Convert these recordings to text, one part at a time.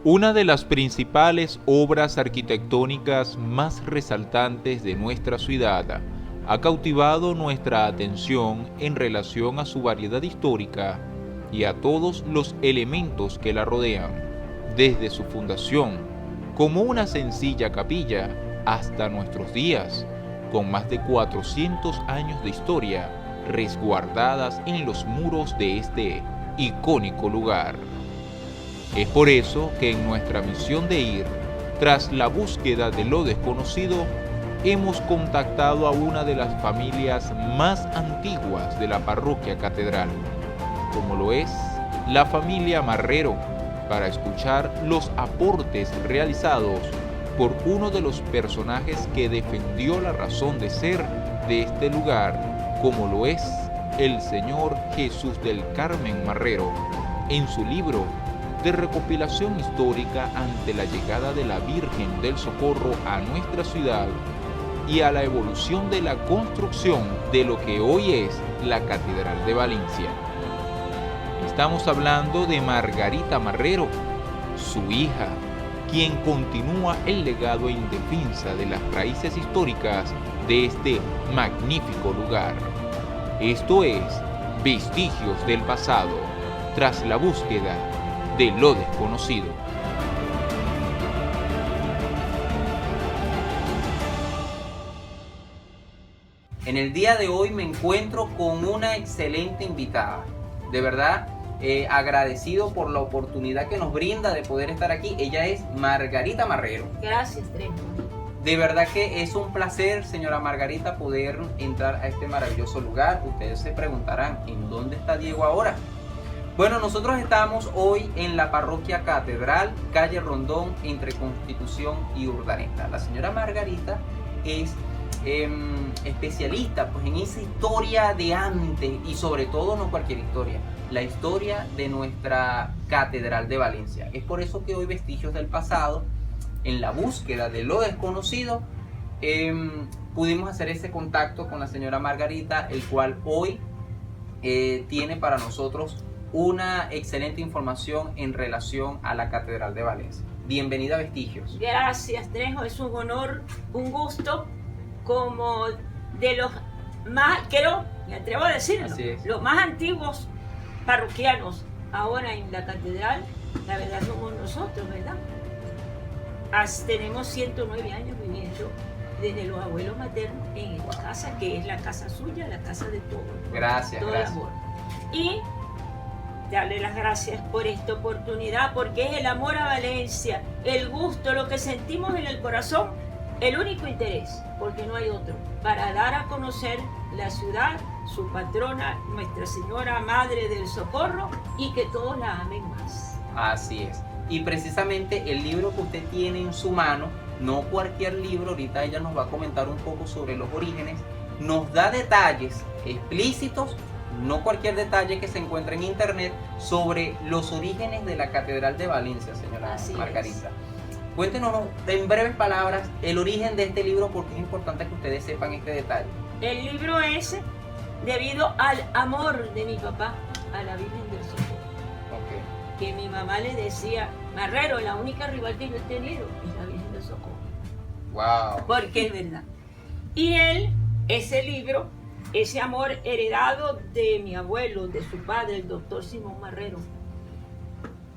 Una de las principales obras arquitectónicas más resaltantes de nuestra ciudad ha cautivado nuestra atención en relación a su variedad histórica y a todos los elementos que la rodean, desde su fundación, como una sencilla capilla, hasta nuestros días, con más de 400 años de historia resguardadas en los muros de este icónico lugar. Es por eso que en nuestra misión de ir tras la búsqueda de lo desconocido, hemos contactado a una de las familias más antiguas de la parroquia catedral, como lo es la familia Marrero, para escuchar los aportes realizados por uno de los personajes que defendió la razón de ser de este lugar, como lo es el señor Jesús del Carmen Marrero, en su libro de recopilación histórica ante la llegada de la Virgen del Socorro a nuestra ciudad y a la evolución de la construcción de lo que hoy es la Catedral de Valencia. Estamos hablando de Margarita Marrero, su hija, quien continúa el legado en defensa de las raíces históricas de este magnífico lugar. Esto es Vestigios del Pasado, tras la búsqueda de lo desconocido. En el día de hoy me encuentro con una excelente invitada. De verdad, agradecido por la oportunidad que nos brinda de poder estar aquí. Ella es Margarita Marrero. Gracias, Trejo. De verdad que es un placer, señora Margarita, poder entrar a este maravilloso lugar. Ustedes se preguntarán, ¿en dónde está Diego ahora? Bueno, nosotros estamos hoy en la parroquia Catedral, calle Rondón, entre Constitución y Urdaneta. La señora Margarita es especialista pues, en esa historia de antes y sobre todo no cualquier historia, la historia de nuestra Catedral de Valencia. Es por eso que hoy Vestigios del Pasado, en la búsqueda de lo desconocido, pudimos hacer ese contacto con la señora Margarita, el cual hoy tiene para nosotros una excelente información en relación a la Catedral de Valencia. Bienvenida a Vestigios. Gracias, Trejo. Es un honor, un gusto, como de los más, creo, me atrevo a decirlo, los más antiguos parroquianos ahora en la catedral. La verdad somos nosotros, ¿verdad? Tenemos 109 años viviendo desde los abuelos maternos en esta casa, que es la casa suya, la casa de todos. Gracias, todo gracias. El amor. Y darle las gracias por esta oportunidad, porque es el amor a Valencia, el gusto, lo que sentimos en el corazón, el único interés, porque no hay otro, para dar a conocer la ciudad, su patrona, Nuestra Señora Madre del Socorro, y que todos la amen más. Así es. Y precisamente el libro que usted tiene en su mano, no cualquier libro, ahorita ella nos va a comentar un poco sobre los orígenes, nos da detalles explícitos, no cualquier detalle que se encuentra en internet, sobre los orígenes de la Catedral de Valencia, señora Así Margarita. Cuéntenos en breves palabras el origen de este libro, porque es importante que ustedes sepan este detalle. El libro es debido al amor de mi papá a la Virgen del Socorro. Okay. Que mi mamá le decía, Marrero, la única rival que yo he tenido es la Virgen del Socorro. Wow. Porque es verdad. Y él, ese libro, ese amor heredado de mi abuelo, de su padre, el doctor Simón Marrero.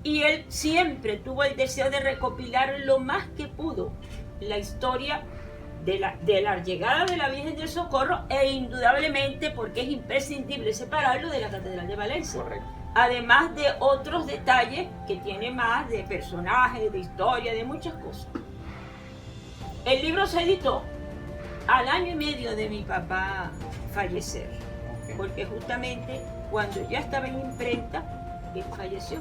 Y él siempre tuvo el deseo de recopilar lo más que pudo la historia de la llegada de la Virgen del Socorro, e indudablemente porque es imprescindible separarlo de la Catedral de Valencia. Correcto. Además de otros detalles que tiene más de personajes, de historia, de muchas cosas. El libro se editó al año y medio de mi papá fallecer, porque justamente cuando ya estaba en imprenta, él falleció.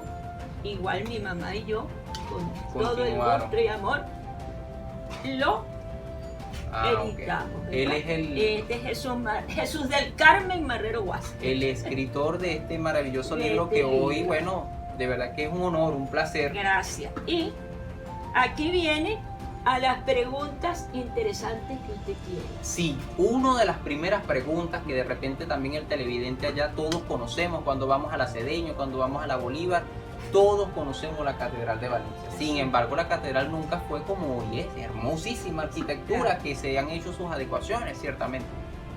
Igual mi mamá y yo, con todo el gusto y amor, lo editamos. Okay. Él es el Jesús del Carmen Marrero Guas. El escritor de este maravilloso libro que hoy, bueno, de verdad que es un honor, un placer. Gracias. Y aquí viene a las preguntas interesantes que usted quiere. Sí, una de las primeras preguntas que de repente también el televidente allá todos conocemos cuando vamos a la Cedeño, cuando vamos a la Bolívar, todos conocemos la Catedral de Valencia. Sin embargo, la catedral nunca fue como hoy es, hermosísima arquitectura, que se han hecho sus adecuaciones, ciertamente.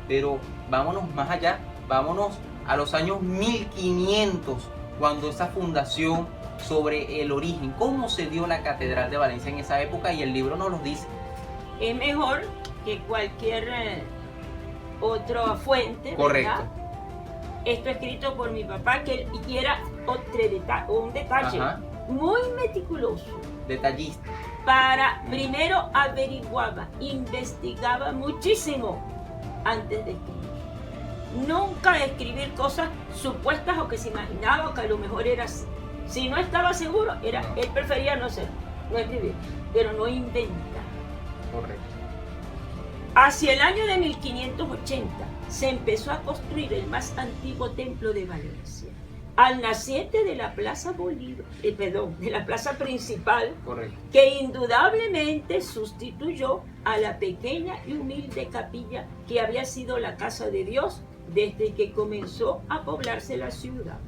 Pero vámonos más allá, vámonos a los años 1500, cuando esa fundación sobre el origen, cómo se dio la Catedral de Valencia en esa época, y el libro nos lo dice. Es mejor que cualquier otra fuente. Correcto. ¿Verdad? Esto escrito por mi papá, que y era un detalle Ajá. muy meticuloso. Detallista. Para primero averiguaba, investigaba muchísimo antes de escribir. Nunca escribir cosas supuestas o que se imaginaba o que a lo mejor era así. Si no estaba seguro, él prefería no escribir, pero no inventar. Correcto. Hacia el año de 1580 se empezó a construir el más antiguo templo de Valencia, al naciente de la Plaza Bolívar, de la plaza principal, Correcto. que indudablemente sustituyó a la pequeña y humilde capilla que había sido la casa de Dios desde que comenzó a poblarse la ciudad.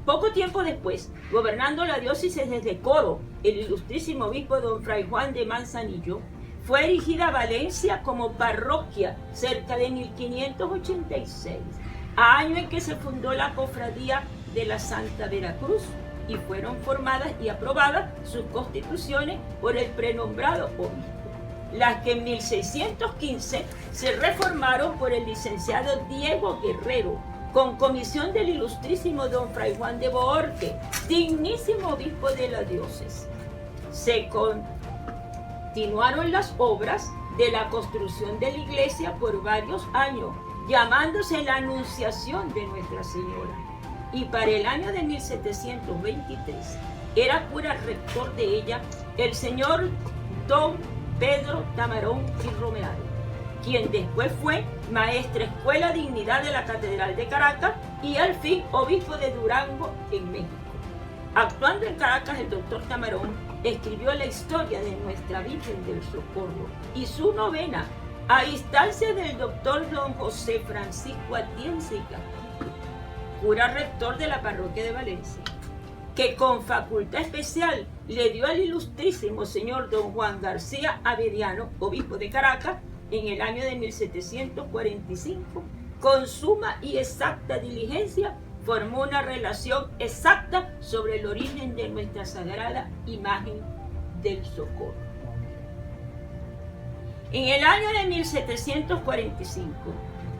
Poco tiempo después, gobernando la diócesis desde Coro, el ilustrísimo obispo don Fray Juan de Manzanillo, fue erigida Valencia como parroquia cerca de 1586, año en que se fundó la cofradía de la Santa Veracruz y fueron formadas y aprobadas sus constituciones por el prenombrado obispo, las que en 1615 se reformaron por el licenciado Diego Guerrero, con comisión del ilustrísimo don Fray Juan de Bohorque, dignísimo obispo de la diócesis. Se continuaron las obras de la construcción de la iglesia por varios años, llamándose la Anunciación de Nuestra Señora. Y para el año de 1723 era cura rector de ella el señor don Pedro Tamarón y Romero, quien después fue maestra escuela dignidad de la Catedral de Caracas y al fin obispo de Durango en México. Actuando en Caracas, el doctor Tamarón escribió la historia de Nuestra Virgen del Socorro y su novena a instancia del doctor don José Francisco Atienza, cura rector de la parroquia de Valencia, que con facultad especial le dio al ilustrísimo señor don Juan García Avediano, obispo de Caracas, en el año de 1745, con suma y exacta diligencia, formó una relación exacta sobre el origen de nuestra sagrada imagen del Socorro. En el año de 1745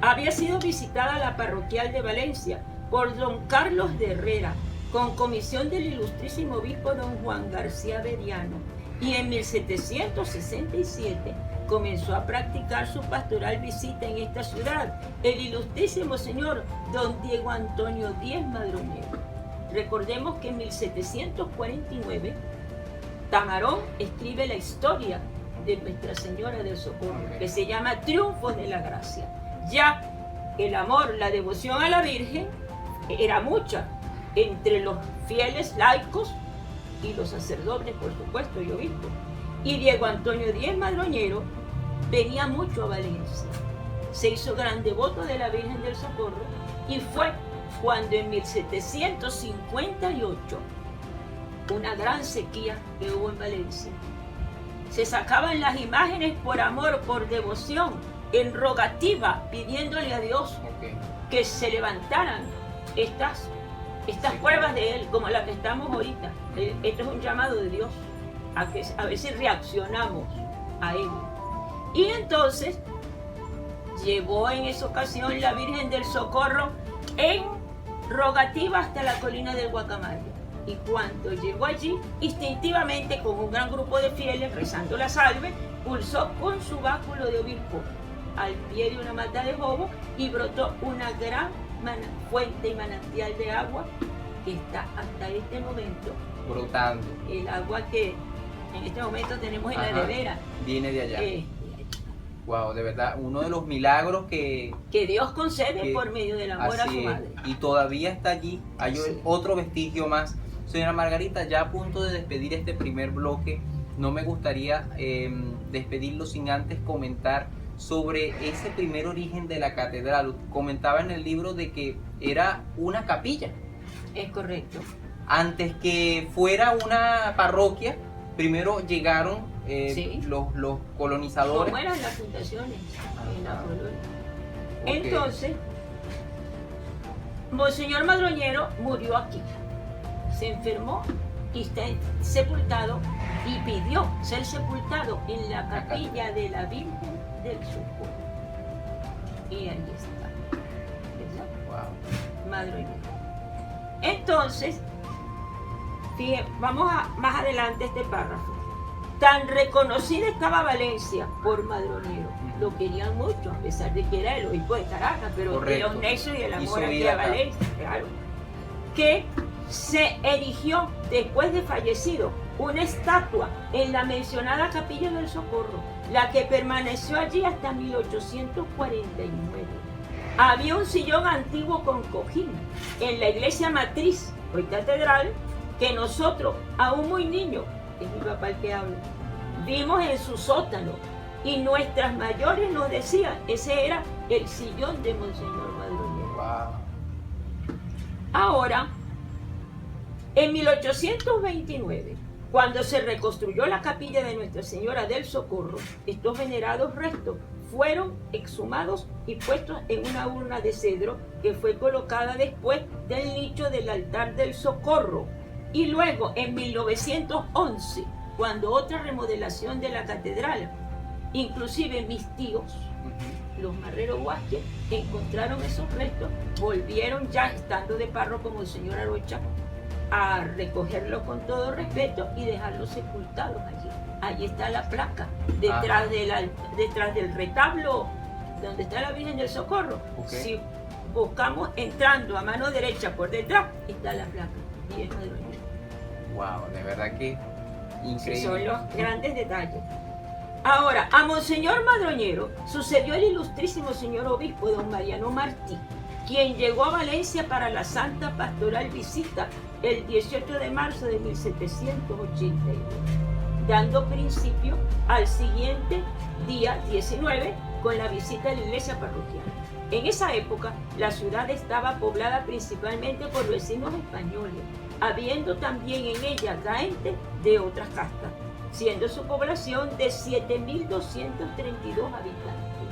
había sido visitada la parroquial de Valencia por don Carlos de Herrera, con comisión del ilustrísimo obispo don Juan García Avediano, y en 1767 comenzó a practicar su pastoral visita en esta ciudad el ilustrísimo señor don Diego Antonio Díez Madroñero. Recordemos que en 1749 Tamarón escribe la historia de Nuestra Señora del Socorro, que se llama Triunfos de la Gracia. Ya el amor, la devoción a la Virgen era mucha entre los fieles laicos y los sacerdotes, por supuesto, y obispos. Y Diego Antonio Díez Madroñero venía mucho a Valencia. Se hizo gran devoto de la Virgen del Socorro y fue cuando en 1758, una gran sequía que hubo en Valencia, se sacaban las imágenes por amor, por devoción, en rogativa, pidiéndole a Dios que se levantaran estas pruebas de Él, como la que estamos ahorita. Esto es un llamado de Dios a ver si reaccionamos a Él. Y entonces llevó en esa ocasión la Virgen del Socorro en rogativa hasta la colina del Guacamayo. Y cuando llegó allí, instintivamente, con un gran grupo de fieles rezando la salve, pulsó con su báculo de obispo al pie de una mata de jobo y brotó una gran fuente y manantial de agua que está hasta este momento brotando. El agua que en este momento tenemos en la nevera viene de allá. Wow, de verdad, uno de los milagros que Dios concede por medio del amor a su madre. Y todavía está allí. Hay otro vestigio más. Señora Margarita, ya a punto de despedir este primer bloque, no me gustaría despedirlo sin antes comentar sobre ese primer origen de la catedral. Comentaba en el libro de que era una capilla. Es correcto. Antes que fuera una parroquia, primero llegaron Sí. los colonizadores. ¿Cómo eran las fundaciones en la colonia? Ok. Entonces, Monseñor Madroñero murió aquí. Se enfermó y está sepultado y pidió ser sepultado en la capilla de la Virgen del Socorro. Y ahí está. ¿Verdad? Wow. Madroñero. Entonces, fíjense, vamos a más adelante este párrafo. Tan reconocida estaba Valencia por Madroñero. Lo querían mucho, a pesar de que era el obispo de Caracas, pero de Correcto. los necios y el Hizo amor aquí vida a acá. Valencia, claro. Que se erigió, después de fallecido, una estatua en la mencionada Capilla del Socorro, la que permaneció allí hasta 1849. Había un sillón antiguo con cojín en la iglesia matriz, hoy catedral, que nosotros, aún muy niños, es mi papá el que habla, vimos en su sótano, y nuestras mayores nos decían, ese era el sillón de Monseñor Madroñero. Wow. Ahora, en 1829, cuando se reconstruyó la capilla de Nuestra Señora del Socorro, estos venerados restos fueron exhumados y puestos en una urna de cedro que fue colocada después del nicho del altar del Socorro. Y luego, en 1911, cuando otra remodelación de la catedral, inclusive mis tíos, los Marrero Vázquez, encontraron esos restos, volvieron ya estando de párroco como el señor Arocha a recogerlos con todo respeto y dejarlos sepultados allí. Allí está la placa, detrás del retablo donde está la Virgen del Socorro. Okay. Si buscamos entrando a mano derecha por detrás, está la placa. Y es Madroñero. Wow, de verdad que increíble. Sí, son los grandes detalles. Ahora, a Monseñor Madroñero sucedió el ilustrísimo señor obispo don Mariano Martí, quien llegó a Valencia para la Santa Pastoral Visita el 18 de marzo de 1782, dando principio al siguiente día 19 con la visita a la iglesia parroquial. En esa época, la ciudad estaba poblada principalmente por vecinos españoles, habiendo también en ella gaentes de otras castas, siendo su población de 7.232 habitantes,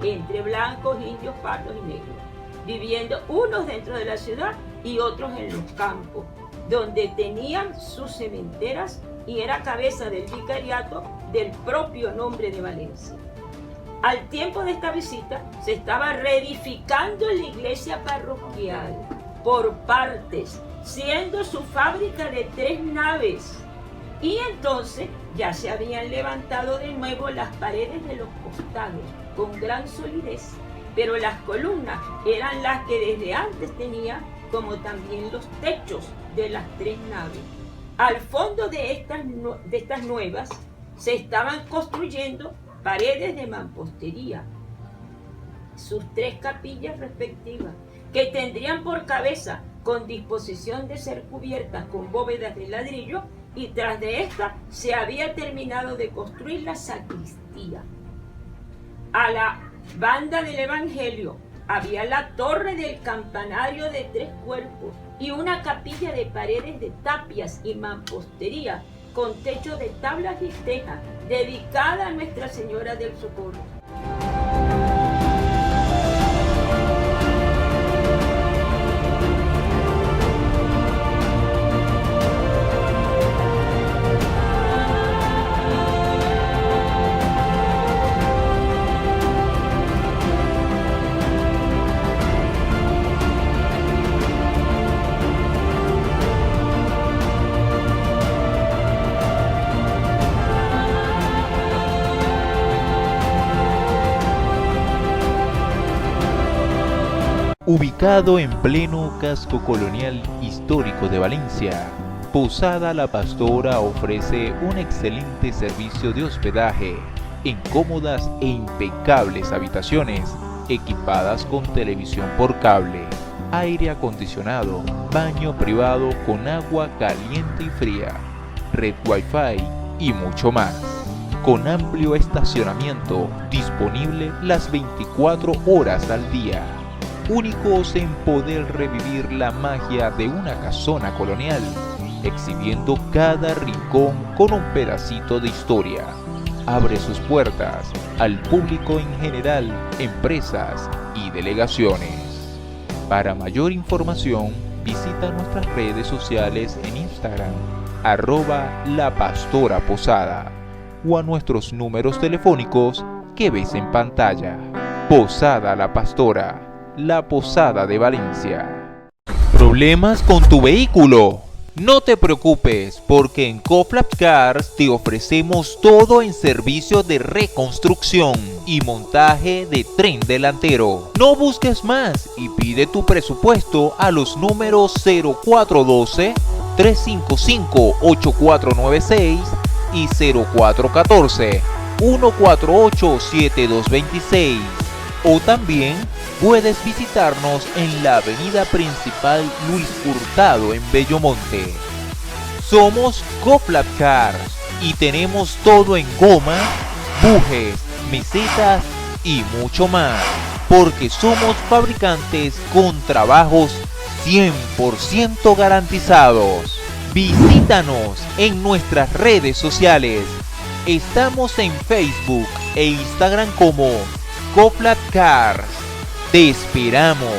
entre blancos, indios, pardos y negros, viviendo unos dentro de la ciudad y otros en los campos, donde tenían sus cementeras y era cabeza del vicariato del propio nombre de Valencia. Al tiempo de esta visita se estaba reedificando la iglesia parroquial por partes, siendo su fábrica de 3 naves. Y entonces ya se habían levantado de nuevo las paredes de los costados con gran solidez, pero las columnas eran las que desde antes tenía, como también los techos de las 3 naves. Al fondo de estas nuevas se estaban construyendo paredes de mampostería, sus 3 capillas respectivas, que tendrían por cabeza con disposición de ser cubiertas con bóvedas de ladrillo, y tras de esta se había terminado de construir la sacristía. A la banda del Evangelio había la torre del campanario de 3 cuerpos y una capilla de paredes de tapias y mampostería con techo de tablas y tejas, dedicada a Nuestra Señora del Socorro. Ubicado en pleno casco colonial histórico de Valencia, Posada La Pastora ofrece un excelente servicio de hospedaje en cómodas e impecables habitaciones equipadas con televisión por cable, aire acondicionado, baño privado con agua caliente y fría, red Wi-Fi y mucho más, con amplio estacionamiento disponible las 24 horas al día. únicos en poder revivir la magia de una casona colonial, exhibiendo cada rincón con un pedacito de historia. Abre sus puertas al público en general, empresas y delegaciones. Para mayor información, visita nuestras redes sociales en Instagram, @lapastora_posada, o a nuestros números telefónicos que ves en pantalla. Posada La Pastora, la Posada de Valencia. ¿Problemas con tu vehículo? No te preocupes, porque en Coflap Cars te ofrecemos todo en servicio de reconstrucción y montaje de tren delantero. No busques más y pide tu presupuesto a los números 0412-355-8496 y 0414-148-7226. O también puedes visitarnos en la avenida principal Luis Hurtado en Bellomonte. Somos Coflap Cars y tenemos todo en goma, bujes, mesetas y mucho más, porque somos fabricantes con trabajos 100% garantizados. Visítanos en nuestras redes sociales. Estamos en Facebook e Instagram como Coflap Cars. ¡Te esperamos!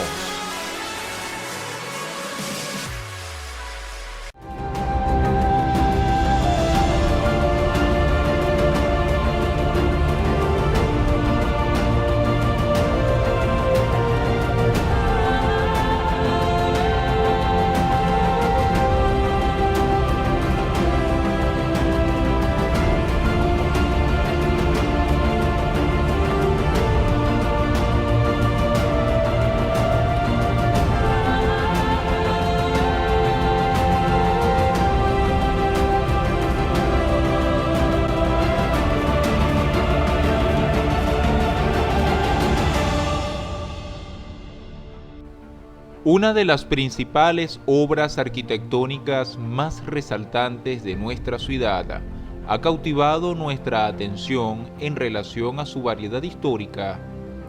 Una de las principales obras arquitectónicas más resaltantes de nuestra ciudad ha cautivado nuestra atención en relación a su variedad histórica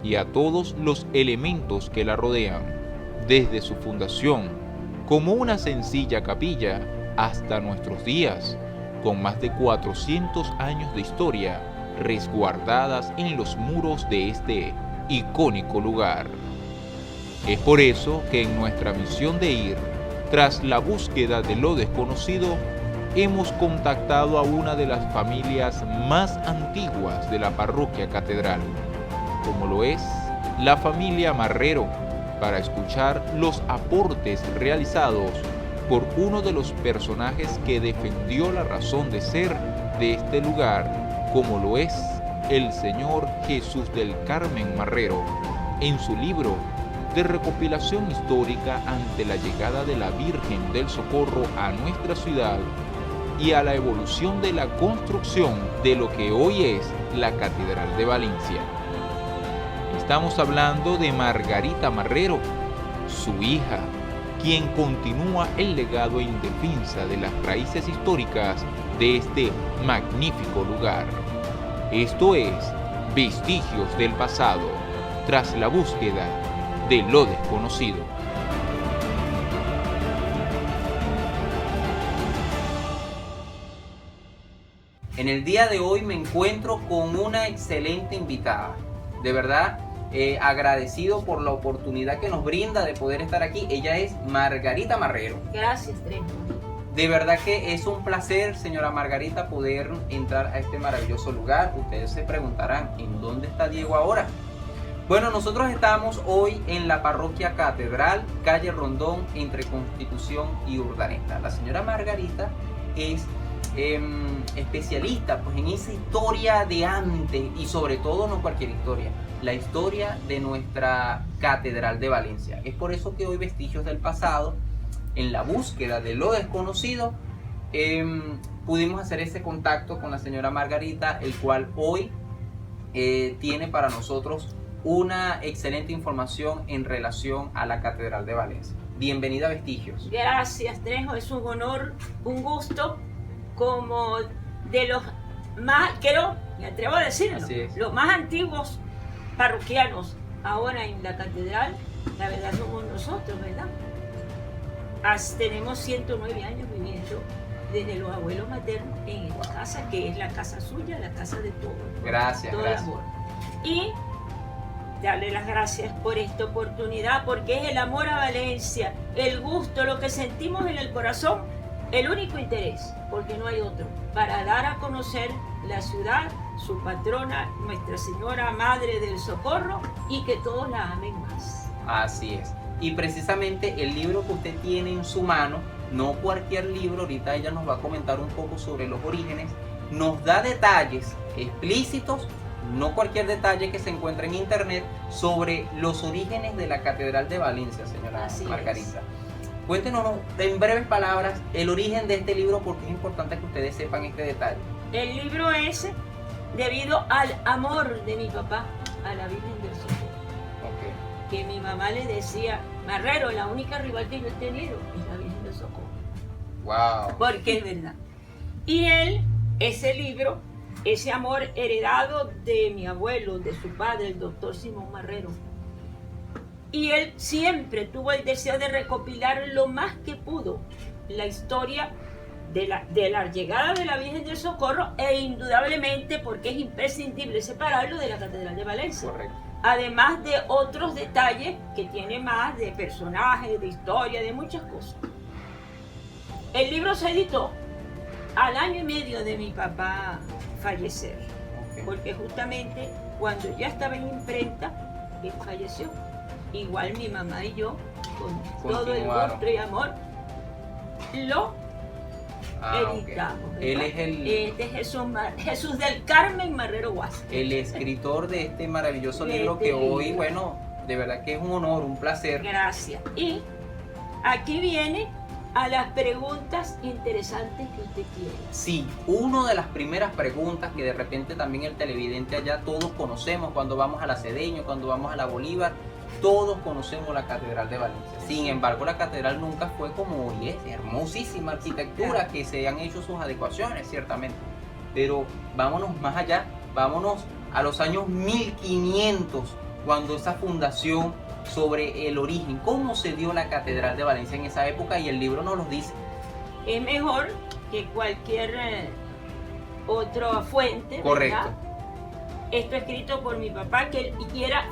y a todos los elementos que la rodean, desde su fundación, como una sencilla capilla, hasta nuestros días, con más de 400 años de historia resguardadas en los muros de este icónico lugar. Es por eso que en nuestra misión de ir tras la búsqueda de lo desconocido, hemos contactado a una de las familias más antiguas de la parroquia catedral, como lo es la familia Marrero, para escuchar los aportes realizados por uno de los personajes que defendió la razón de ser de este lugar, como lo es el señor Jesús del Carmen Marrero, en su libro de recopilación histórica ante la llegada de la Virgen del Socorro a nuestra ciudad y a la evolución de la construcción de lo que hoy es la Catedral de Valencia. Estamos hablando de Margarita Marrero, su hija, quien continúa el legado en defensa de las raíces históricas de este magnífico lugar. Esto es Vestigios del Pasado, tras la búsqueda de lo desconocido. En el día de hoy me encuentro con una excelente invitada. De verdad, agradecido por la oportunidad que nos brinda de poder estar aquí. Ella es Margarita Marrero. Gracias, Trejo. De verdad que es un placer, señora Margarita, poder entrar a este maravilloso lugar. Ustedes se preguntarán, ¿en dónde está Diego ahora? Bueno, nosotros estamos hoy en la parroquia Catedral, calle Rondón, entre Constitución y Urdaneta. La señora Margarita es especialista pues, en esa historia de antes, y sobre todo no cualquier historia, la historia de nuestra Catedral de Valencia. Es por eso que hoy Vestigios del Pasado, en la búsqueda de lo desconocido, pudimos hacer ese contacto con la señora Margarita, el cual hoy tiene para nosotros una excelente información en relación a la Catedral de Valencia. Bienvenida a Vestigios. Gracias, Trejo. Es un honor, un gusto, como de los más, creo, me atrevo a decirlo, los más antiguos parroquianos ahora en la catedral, la verdad somos nosotros, ¿verdad? Tenemos 109 años viviendo desde los abuelos maternos en esta casa, que es la casa suya, la casa de todos. Gracias, todo gracias. el amor. Y darle las gracias por esta oportunidad, porque es el amor a Valencia, el gusto, lo que sentimos en el corazón, el único interés, porque no hay otro, para dar a conocer la ciudad, su patrona, Nuestra Señora Madre del Socorro, y que todos la amen más. Así es. Y precisamente el libro que usted tiene en su mano, no cualquier libro, ahorita ella nos va a comentar un poco sobre los orígenes, nos da detalles explícitos, no cualquier detalle que se encuentra en internet, sobre los orígenes de la Catedral de Valencia, señora Así Margarita. Cuéntenos en breves palabras el origen de este libro, porque es importante que ustedes sepan este detalle. El libro es debido al amor de mi papá a la Virgen del Socorro. Ok. Que mi mamá le decía, Marrero, la única rival que yo he tenido es la Virgen del Socorro. Wow. Porque es verdad. Y ese libro, ese amor heredado de mi abuelo, de su padre, el doctor Simón Marrero. Y él siempre tuvo el deseo de recopilar lo más que pudo la historia de la llegada de la Virgen del Socorro, e indudablemente porque es imprescindible separarlo de la Catedral de Valencia. Correcto. Además de otros detalles que tiene más de personajes, de historia, de muchas cosas. El libro se editó al año y medio de mi papá fallecer, Ok. porque justamente cuando ya estaba en imprenta, él falleció. Igual mi mamá y yo, con todo el Continuaron. gusto y amor, lo Ok. editamos. Él ¿verdad? es el, Este es Jesús del Carmen Marrero Guas. el escritor de este maravilloso De libro este que hoy, libro. bueno, de verdad que es un honor, un placer. Gracias. Y aquí viene a las preguntas interesantes que usted quiere. Sí, una de las primeras preguntas que de repente también el televidente allá todos conocemos cuando vamos a la Cedeño, cuando vamos a la Bolívar, todos conocemos la Catedral de Valencia. Sin embargo, la catedral nunca fue como hoy es, hermosísima arquitectura, que se han hecho sus adecuaciones, ciertamente. Pero vámonos más allá, vámonos a los años 1500, cuando esa fundación sobre el origen, cómo se dio la Catedral de Valencia en esa época, y el libro nos lo dice. Es mejor que cualquier otra fuente. Correcto. ¿verdad? Esto escrito por mi papá, que él quiera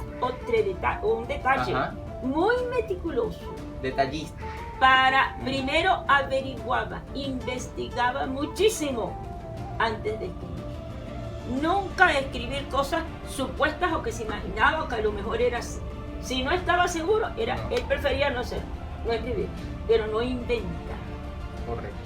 un detalle Ajá. muy meticuloso. Detallista. Para primero averiguaba, investigaba muchísimo antes de escribir. Nunca escribir cosas supuestas o que se imaginaba o que a lo mejor era así. Si no estaba seguro, No. él prefería no escribir, pero no inventar. Correcto.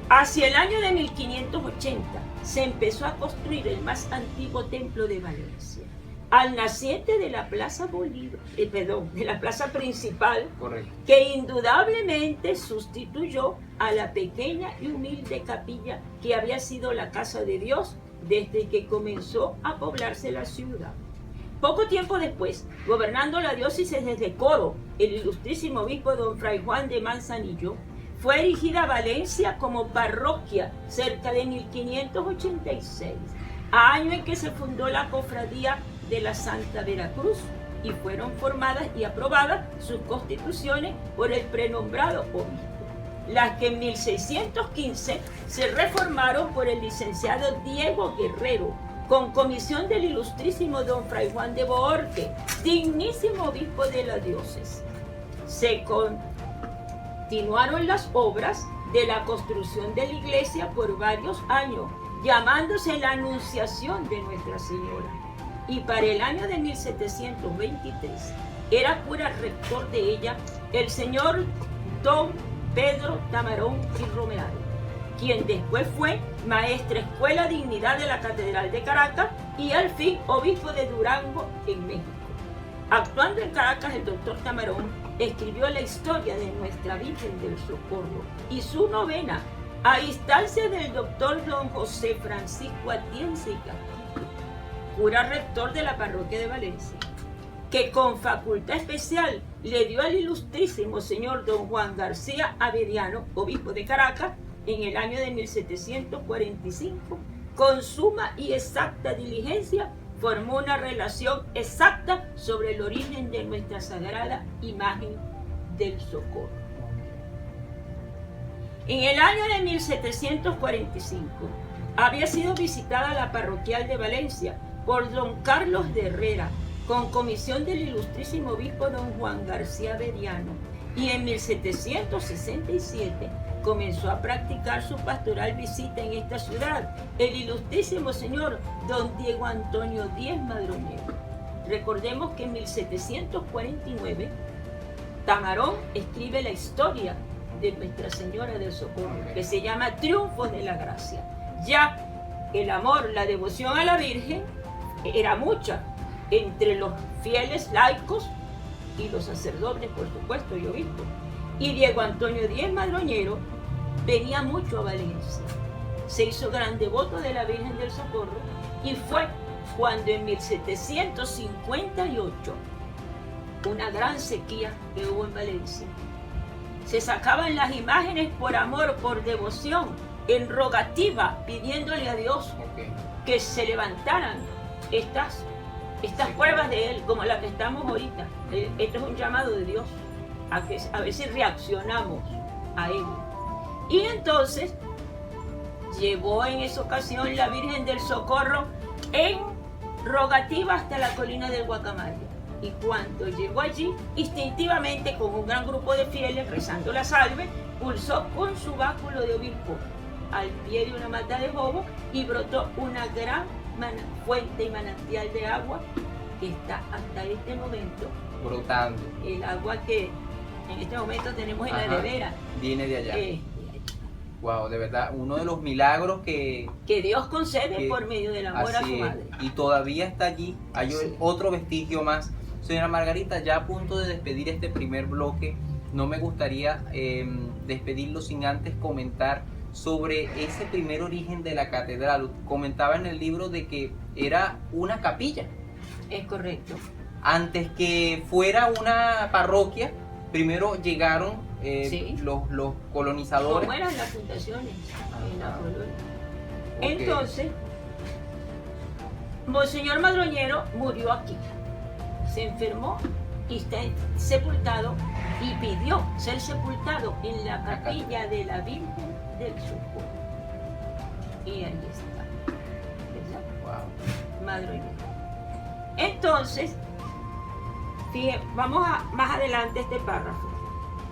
Hacia el año de 1580 se empezó a construir el más antiguo templo de Valencia, al naciente de la Plaza Bolívar, de la plaza principal, Correcto. que indudablemente sustituyó a la pequeña y humilde capilla que había sido la casa de Dios desde que comenzó a poblarse la ciudad. Poco tiempo después, gobernando la diócesis desde Coro, el ilustrísimo obispo don Fray Juan de Manzanillo, fue erigida Valencia como parroquia cerca de 1586, año en que se fundó la cofradía de la Santa Veracruz, y fueron formadas y aprobadas sus constituciones por el prenombrado obispo, las que en 1615 se reformaron por el licenciado Diego Guerrero, con comisión del ilustrísimo don Fray Juan de Bohorque, dignísimo obispo de la diócesis. Se continuaron las obras de la construcción de la iglesia por varios años, llamándose la Anunciación de Nuestra Señora. Y para el año de 1723 era cura rector de ella el señor don Pedro Tamarón y Romero, quien después fue maestra escuela dignidad de la Catedral de Caracas y al fin obispo de Durango en México. Actuando en Caracas, el doctor Tamarón escribió la historia de Nuestra Virgen del Socorro y su novena, a instancia del doctor don José Francisco Atienza y Castillo, cura rector de la parroquia de Valencia, que con facultad especial le dio al ilustrísimo señor don Juan García Averiano, obispo de Caracas, en el año de 1745, con suma y exacta diligencia, formó una relación exacta sobre el origen de nuestra sagrada imagen del Socorro. En el año de 1745 había sido visitada la parroquial de Valencia por don Carlos de Herrera, con comisión del ilustrísimo obispo don Juan García Bediano, y en 1767 comenzó a practicar su pastoral visita en esta ciudad el ilustrísimo señor don Diego Antonio Díez Madroñero. Recordemos que en 1749 Tamarón escribe la historia de Nuestra Señora del Socorro, que se llama Triunfos de la Gracia. Ya el amor, la devoción a la Virgen era mucha entre los fieles laicos y los sacerdotes, por supuesto, y obispos. Y Diego Antonio Díez Madroñero venía mucho a Valencia. Se hizo gran devoto de la Virgen del Socorro y fue cuando en 1758, una gran sequía que hubo en Valencia, se sacaban las imágenes por amor, por devoción, en rogativa, pidiéndole a Dios que se levantaran estas pruebas de Él, como la que estamos ahorita. Esto es un llamado de Dios, a ver si reaccionamos a Él. Y entonces llevó en esa ocasión la Virgen del Socorro en rogativa hasta la colina del Guacamayo. Y cuando llegó allí, instintivamente, con un gran grupo de fieles rezando la salve, pulsó con su báculo de obispo al pie de una mata de jobo y brotó una gran fuente y manantial de agua que está hasta este momento brotando. El agua que en este momento tenemos en la nevera viene de allá. Wow, de verdad, uno de los milagros que Dios concede por medio del amor a su madre. Y todavía está allí. Hay otro vestigio más. Señora Margarita, ya a punto de despedir este primer bloque, no me gustaría despedirlo sin antes comentar sobre ese primer origen de la catedral. Comentaba en el libro de que era una capilla. Es correcto. Antes que fuera una parroquia, primero llegaron los colonizadores. ¿Cómo eran las fundaciones en la colonia? Entonces, Monseñor Madroñero murió aquí. Se enfermó y está sepultado y pidió ser sepultado en la capilla de la Virgen del Socorro. Y ahí está, ¿verdad? Wow. Madroñero. Entonces, fíjense, vamos más adelante este párrafo.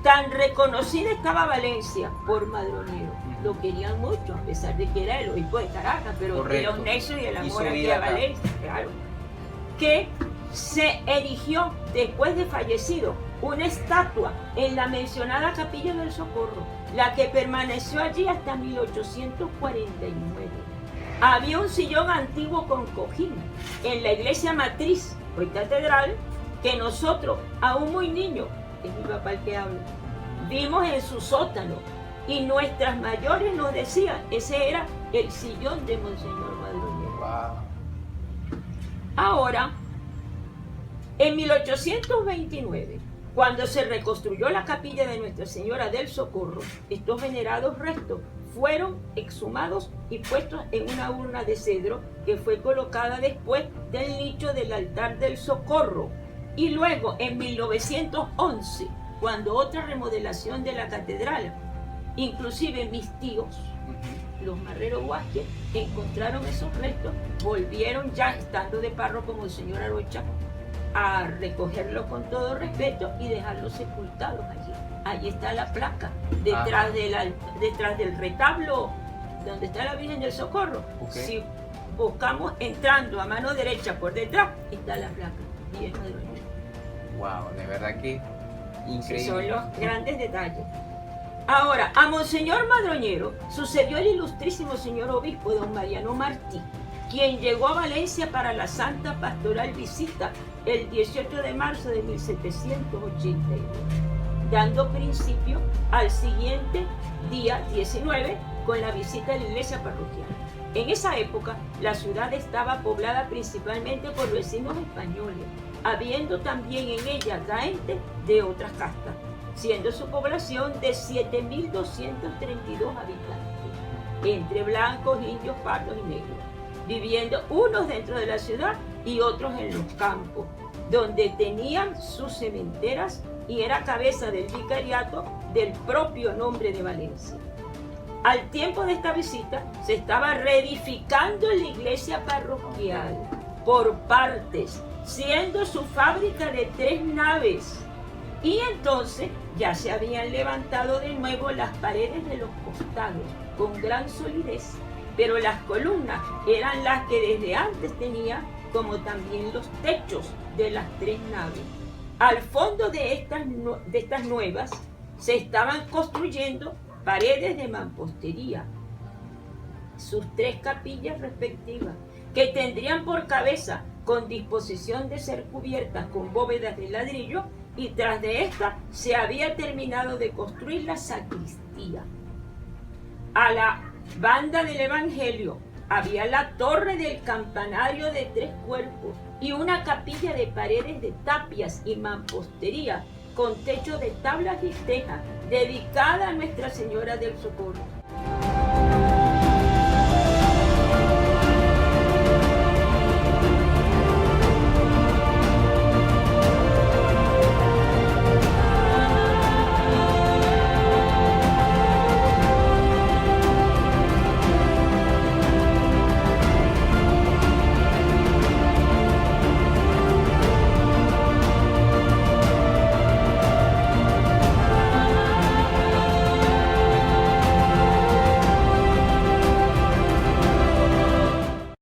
Tan reconocida estaba Valencia por Madroñero. Lo querían mucho, a pesar de que era el obispo de Caracas, pero de los necios y el amor aquí a Valencia, claro. Que se erigió, después de fallecido, una estatua en la mencionada Capilla del Socorro, la que permaneció allí hasta 1849. Había un sillón antiguo con cojín en la iglesia matriz, hoy catedral, que nosotros, aún muy niños, es mi papá el que habla, vimos en su sótano, y nuestras mayores nos decían, ese era el sillón de Monseñor Madroñero. Wow. Ahora, en 1829, cuando se reconstruyó la capilla de Nuestra Señora del Socorro, estos venerados restos fueron exhumados y puestos en una urna de cedro que fue colocada después del nicho del altar del Socorro. Y luego, en 1911, cuando otra remodelación de la catedral, inclusive mis tíos, los Marrero Vázquez, encontraron esos restos, volvieron ya estando de párroco Monseñor Arocha a recogerlos con todo respeto y dejarlos sepultados allí. Allí está la placa, detrás del retablo donde está la Virgen del Socorro. Si buscamos entrando a mano derecha por detrás, está la placa. Díez Madroñero. Wow, de verdad que increíble. Son los grandes detalles. Ahora, a Monseñor Madroñero sucedió el ilustrísimo señor obispo don Mariano Martí, quien llegó a Valencia para la Santa Pastoral Visita el 18 de marzo de 1782, dando principio al siguiente día 19 con la visita a la iglesia parroquial. En esa época, la ciudad estaba poblada principalmente por vecinos españoles, habiendo también en ella gaentes de otras castas, siendo su población de 7.232 habitantes, entre blancos, indios, pardos y negros, viviendo unos dentro de la ciudad y otros en los campos, donde tenían sus cementeras y era cabeza del vicariato del propio nombre de Valencia. Al tiempo de esta visita se estaba reedificando la iglesia parroquial por partes, siendo su fábrica de 3 naves. Y entonces ya se habían levantado de nuevo las paredes de los costados con gran solidez, pero las columnas eran las que desde antes tenía, como también los techos de las 3 naves. Al fondo de estas nuevas se estaban construyendo paredes de mampostería, sus 3 capillas respectivas, que tendrían por cabeza con disposición de ser cubiertas con bóvedas de ladrillo, y tras de esta se había terminado de construir la sacristía. A la banda del Evangelio había la torre del campanario de 3 cuerpos y una capilla de paredes de tapias y mampostería con techo de tablas y tejas dedicada a Nuestra Señora del Socorro.